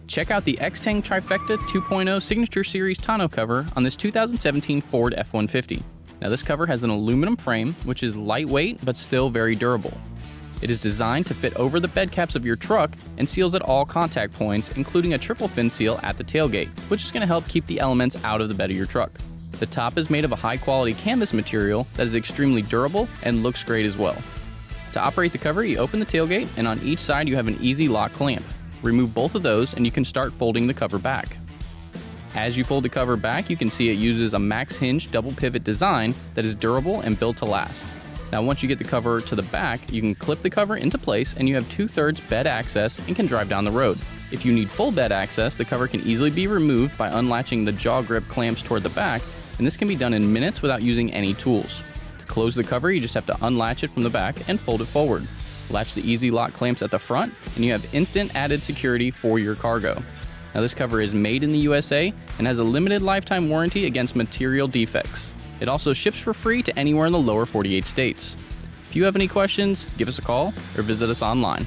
Check out the Extang Trifecta 2.0 Signature Series tonneau cover on this 2017 Ford F-150. Now this cover has an aluminum frame, which is lightweight but still very durable. It is designed to fit over the bed caps of your truck and seals at all contact points, including a triple fin seal at the tailgate, which is going to help keep the elements out of the bed of your truck. The top is made of a high-quality canvas material that is extremely durable and looks great as well. To operate the cover, you open the tailgate, and on each side you have an easy lock clamp. Remove both of those and you can start folding the cover back. As you fold the cover back, you can see it uses a MaxHinge double pivot design that is durable and built to last. Now once you get the cover to the back, you can clip the cover into place and you have 2/3 bed access and can drive down the road. If you need full bed access, the cover can easily be removed by unlatching the jaw grip clamps toward the back, and this can be done in minutes without using any tools. To close the cover, you just have to unlatch it from the back and fold it forward. Latch the easy lock clamps at the front, and you have instant added security for your cargo. Now this cover is made in the USA and has a limited lifetime warranty against material defects. It also ships for free to anywhere in the lower 48 states. If you have any questions, give us a call or visit us online.